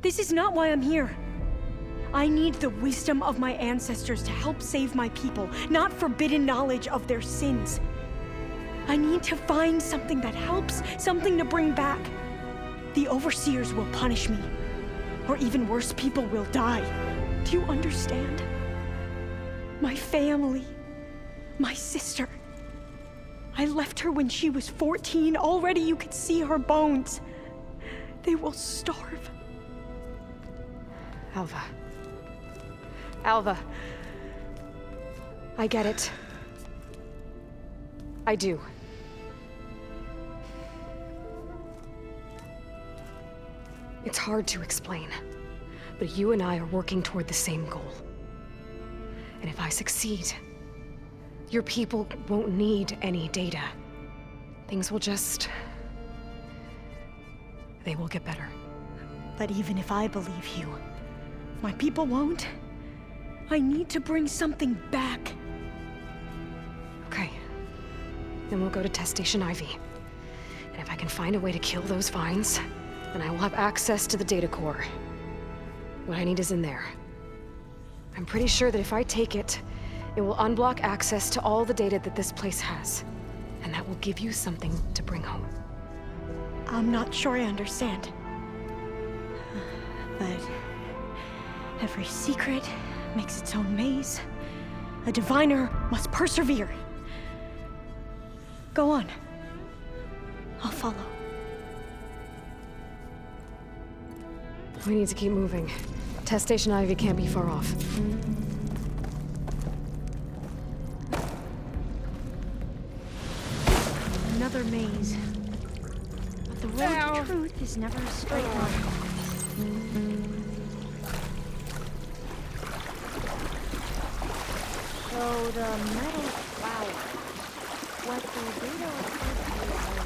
This is not why I'm here. I need the wisdom of my ancestors to help save my people, not forbidden knowledge of their sins. I need to find something that helps, something to bring back. The Overseers will punish me. Or even worse, people will die. Do you understand? My family, my sister. I left her when she was 14. Already you could see her bones. They will starve. Alva. Alva. I get it. I do. It's hard to explain, but you and I are working toward the same goal. And if I succeed, your people won't need any data. Things will just... they will get better. But even if I believe you, my people won't. I need to bring something back. Okay. Then we'll go to Test Station Ivy. And if I can find a way to kill those vines, then I will have access to the data core. What I need is in there. I'm pretty sure that if I take it, it will unblock access to all the data that this place has. And that will give you something to bring home. I'm not sure I understand. But every secret makes its own maze. A diviner must persevere. Go on. I'll follow. We need to keep moving. Test Station Ivy can't be far off. Another maze. But the road to truth is never a straight line. So the metal flower. What the data appears to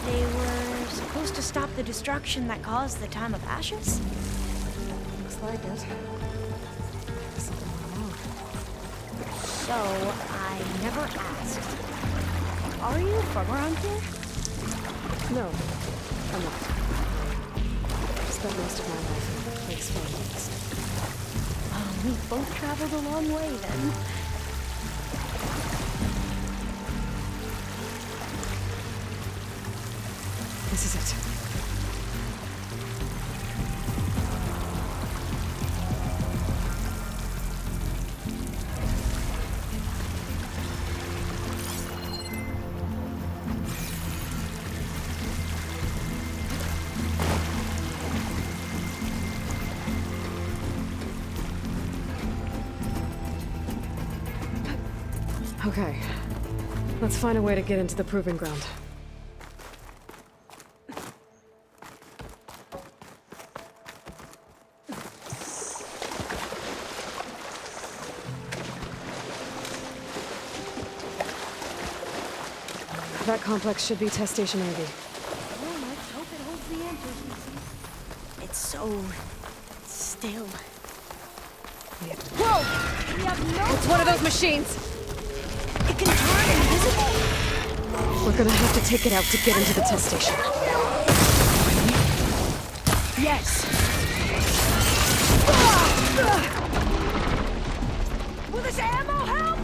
They were supposed to stop the destruction that caused the Time of Ashes? Looks like it. Something went wrong. So, I never asked. Are you from around here? No, I'm not. I spent most of my life in the place far east. We both traveled a long way then. This is it. Okay. Let's find a way to get into the proving ground. That complex should be Test Station Ivy. Well, let's hope it holds the answers. It's so... still. Whoa! We have no... It's one of those machines! It can turn invisible! We're gonna have to take it out to get into the test station. Yes! Will this ammo help?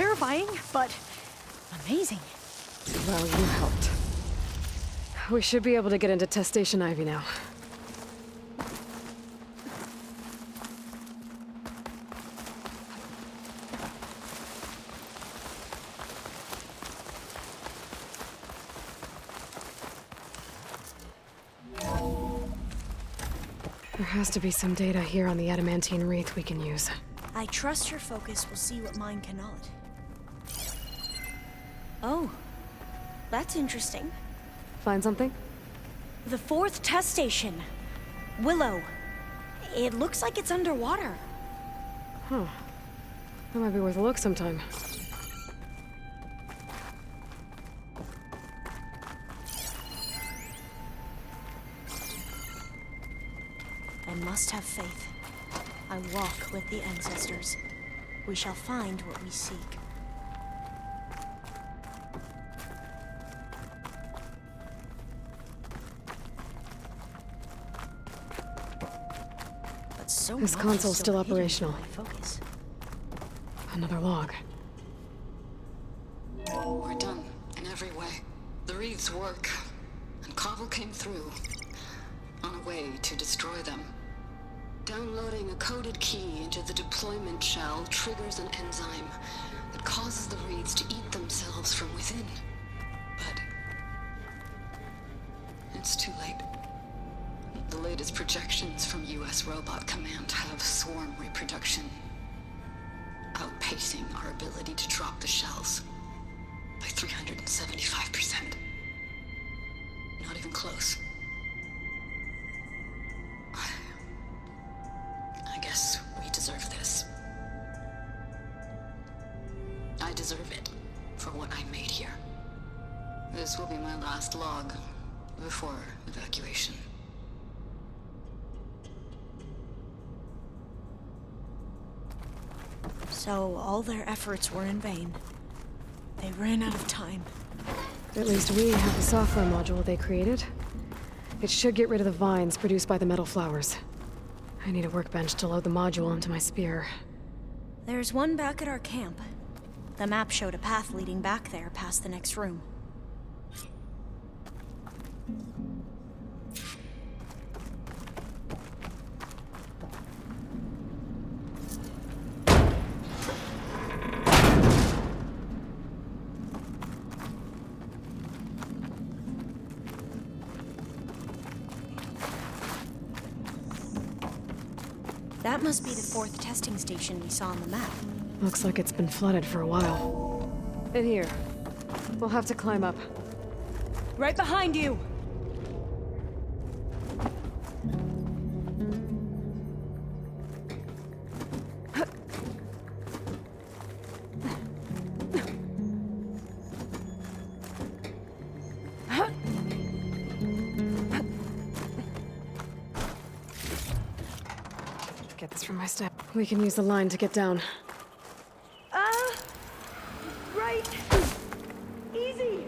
Terrifying, but amazing. Well, you helped. We should be able to get into Test Station Ivy now. There has to be some data here on the adamantine wreath we can use. I trust your focus will see what mine cannot. Oh, that's interesting. Find something? The 4th test station. Willow. It looks like it's underwater. Huh. That might be worth a look sometime. I must have faith. I walk with the ancestors. We shall find what we seek. But so This much console's is still hidden from operational. my focus. Another log. We're done, in every way. The wreaths work, and Cobble came through, on a way to destroy them. Downloading a coded key into the deployment shell triggers an enzyme that causes the wreaths to eat themselves from within. But it's too late. The latest projections from US Robot Command have swarm reproduction, outpacing our ability to drop the shells by 375%. Not even close. I guess we deserve this. I deserve it for what I made here. This will be my last log before evacuation. So all their efforts were in vain. They ran out of time. At least we have the software module they created. It should get rid of the vines produced by the metal flowers. I need a workbench to load the module into my spear. There's one back at our camp. The map showed a path leading back there past the next room. That must be the 4th testing station we saw on the map. Looks like it's been flooded for a while. In here. We'll have to climb up. Right behind you! Get this from my step. We can use the line to get down. Right! Easy!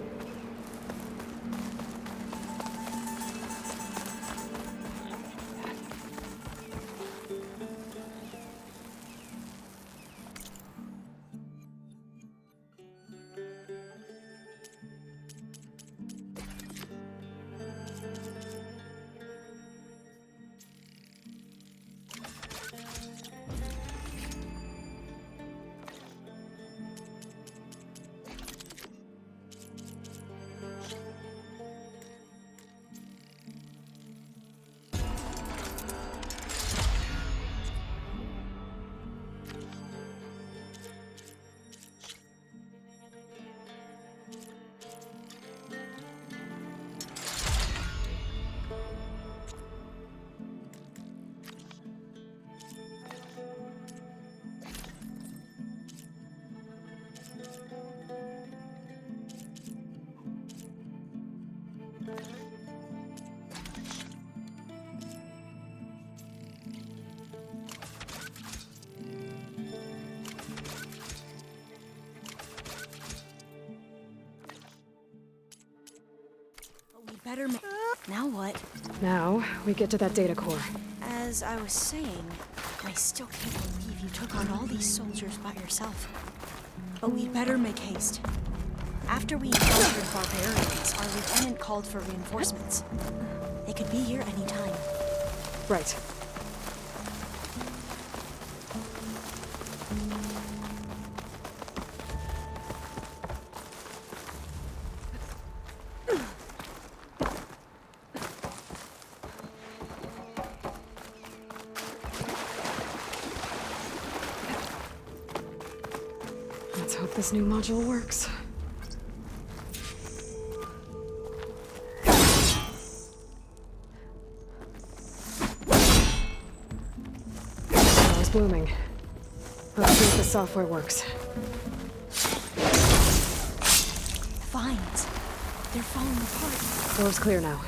Better Now what? Now, we get to that data core. As I was saying, I still can't believe you took on all these soldiers by yourself. But we'd better make haste. After we encountered barbarians, our lieutenant called for reinforcements. They could be here any time. Right. Let's hope this new module works. It's blooming. Let's see if the software works. Vines. They're falling apart. Door's clear now.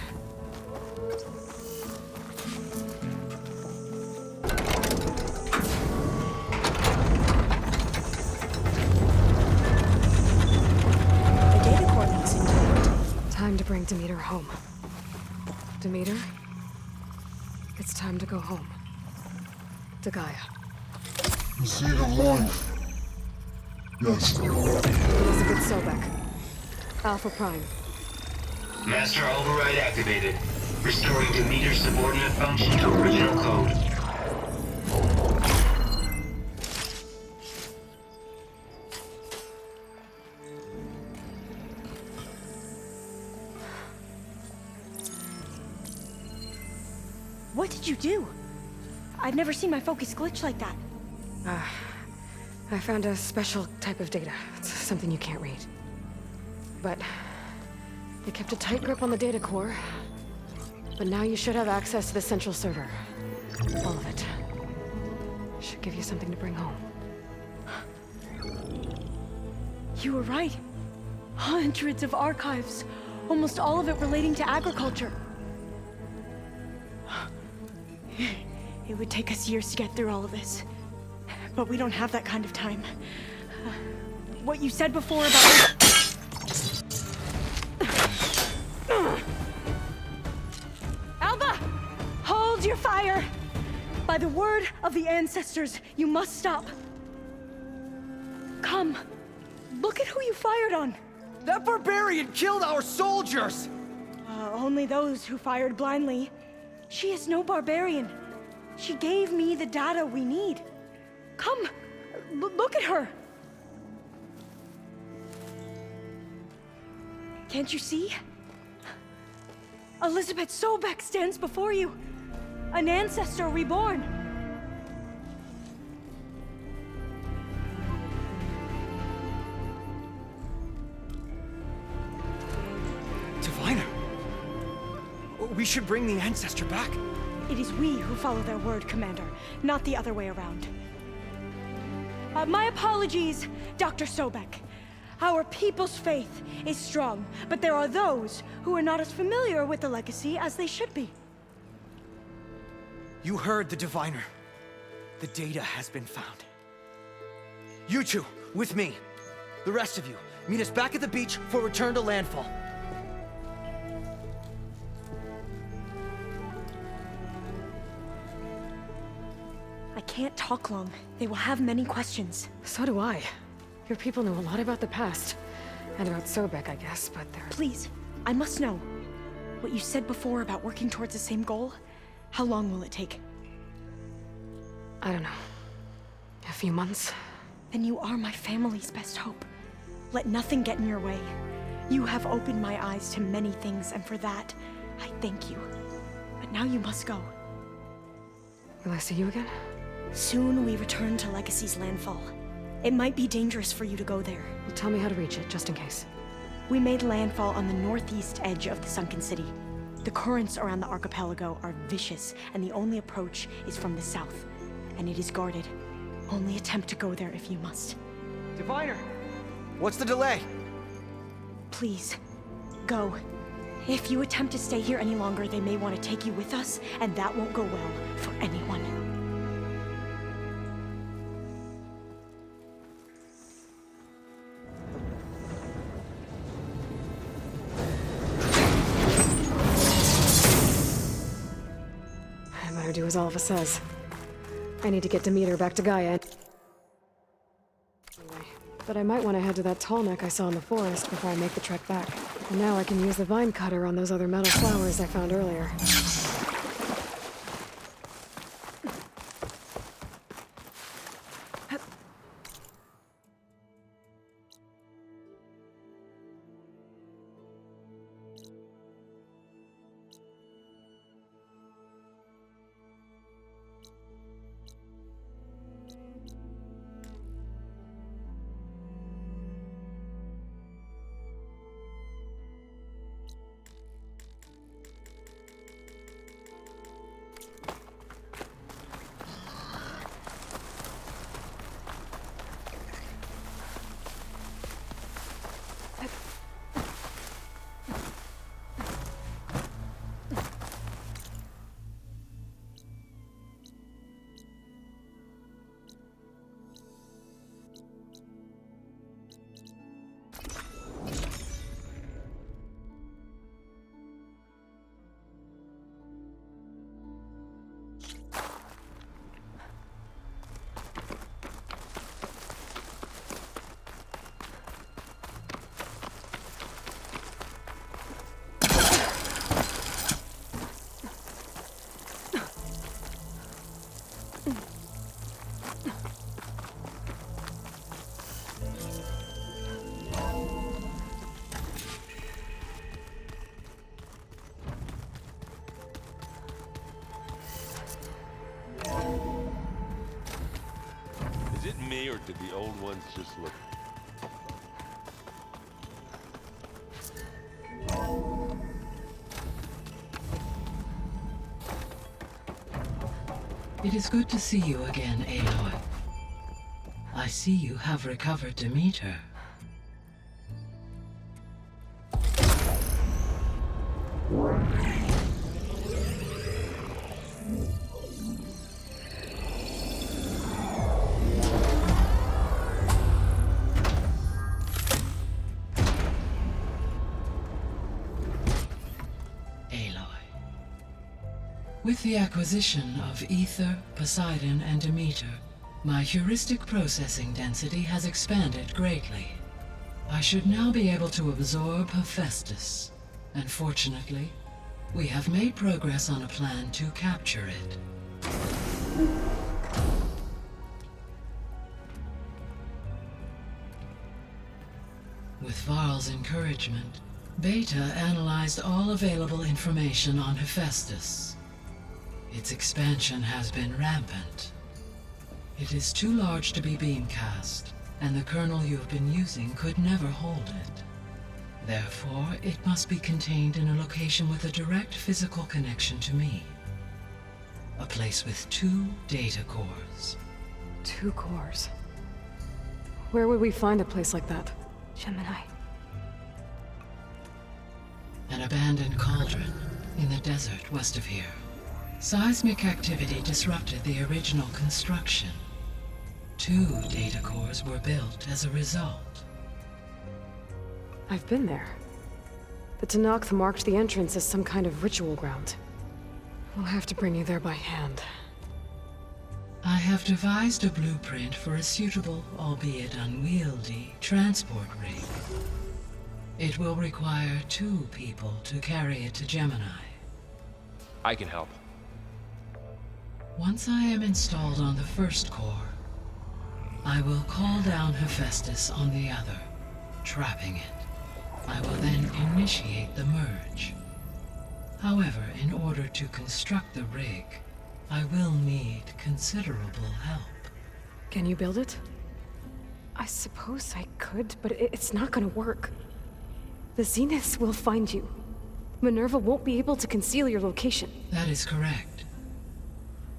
The data core links intact. Time to bring Demeter home. Demeter? It's time to go home. To Gaia. The seed of life. Yes. Elizabeth Sobek. Alpha Prime. Master override activated. Restoring Demeter's subordinate function to original code. What did you do? I've never seen my focus glitch like that. I found a special type of data. It's something you can't read. But it kept a tight grip on the data core. But now you should have access to the central server. All of it. Should give you something to bring home. You were right. Hundreds of archives. Almost all of it relating to agriculture. It would take us years to get through all of this. But we don't have that kind of time. What you said before about... Alva! Hold your fire! By the word of the ancestors, you must stop. Come. Look at who you fired on. That barbarian killed our soldiers! Only those who fired blindly. She is no barbarian. She gave me the data we need. Come, look at her. Can't you see? Elizabeth Sobek stands before you. An ancestor reborn. Diviner! We should bring the ancestor back. It is we who follow their word, Commander, not the other way around. My apologies, Dr. Sobek. Our people's faith is strong, but there are those who are not as familiar with the legacy as they should be. You heard the diviner. The data has been found. You two, with me. The rest of you, meet us back at the beach for return to landfall. I can't talk long. They will have many questions. So do I. Your people know a lot about the past. And about Sobek, I guess, but they're... Please, I must know. What you said before about working towards the same goal, how long will it take? I don't know. A few months? Then you are my family's best hope. Let nothing get in your way. You have opened my eyes to many things, and for that, I thank you. But now you must go. Will I see you again? Soon we return to Legacy's landfall. It might be dangerous for you to go there. Well, tell me how to reach it, just in case. We made landfall on the northeast edge of the sunken city. The currents around the archipelago are vicious, and the only approach is from the south. And it is guarded. Only attempt to go there if you must. Diviner! What's the delay? Please, go. If you attempt to stay here any longer, they may want to take you with us, and that won't go well for anyone. I better do as Alva says. I need to get Demeter back to Gaia. Anyway, But I might want to head to that tall neck I saw in the forest before I make the trek back. And now I can use the vine cutter on those other metal flowers I found earlier. Is it me, or did the old ones just look... It is good to see you again, Aloy. I see you have recovered Demeter. With the acquisition of Ether, Poseidon, and Demeter, my heuristic processing density has expanded greatly. I should now be able to absorb Hephaestus, and fortunately, we have made progress on a plan to capture it. With Varl's encouragement, Beta analyzed all available information on Hephaestus. Its expansion has been rampant. It is too large to be beamcast, and the kernel you have been using could never hold it. Therefore, it must be contained in a location with a direct physical connection to me. A place with 2 data cores. 2 cores? Where would we find a place like that? Gemini. An abandoned cauldron in the desert west of here. Seismic activity disrupted the original construction. 2 data cores were built as a result. I've been there. The Tenakth marked the entrance as some kind of ritual ground. We'll have to bring you there by hand. I have devised a blueprint for a suitable, albeit unwieldy, transport rig. It will require 2 people to carry it to Gemini. I can help. Once I am installed on the first core, I will call down Hephaestus on the other, trapping it. I will then initiate the merge. However, in order to construct the rig, I will need considerable help. Can you build it? I suppose I could, but it's not gonna work. The Zeniths will find you. Minerva won't be able to conceal your location. That is correct.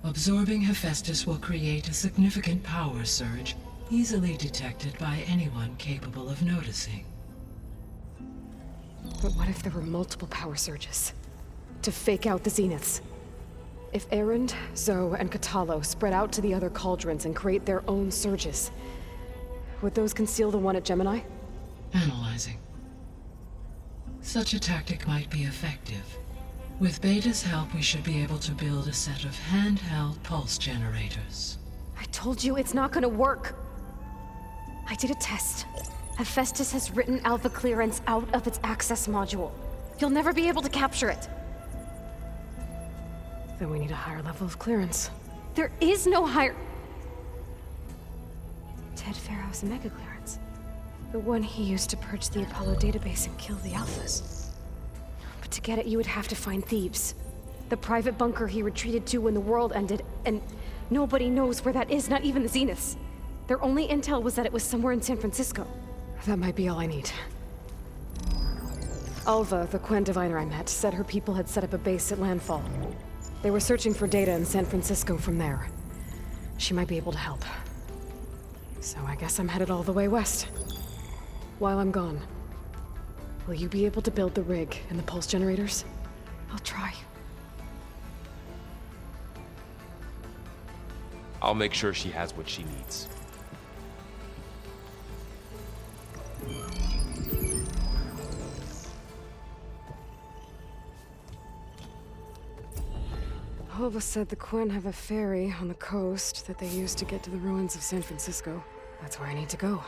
Absorbing Hephaestus will create a significant power surge, easily detected by anyone capable of noticing. But what if there were multiple power surges? To fake out the Zeniths? If Erend, Zoe, and Katalo spread out to the other cauldrons and create their own surges, would those conceal the one at Gemini? Analyzing. Such a tactic might be effective. With Beta's help, we should be able to build a set of handheld pulse generators. I told you it's not gonna work! I did a test. Hephaestus has written Alpha clearance out of its access module. You'll never be able to capture it. Then we need a higher level of clearance. There is no higher... Ted Pharaoh's mega clearance. The one he used to purge the Apollo database and kill the Alphas. But to get it, you would have to find Thebes. The private bunker he retreated to when the world ended, and nobody knows where that is, not even the Zeniths. Their only intel was that it was somewhere in San Francisco. That might be all I need. Alva, the Quen diviner I met, said her people had set up a base at Landfall. They were searching for data in San Francisco from there. She might be able to help. So I guess I'm headed all the way west. While I'm gone, will you be able to build the rig and the pulse generators? I'll try. I'll make sure she has what she needs. Alva said the Quen have a ferry on the coast that they use to get to the ruins of San Francisco. That's where I need to go.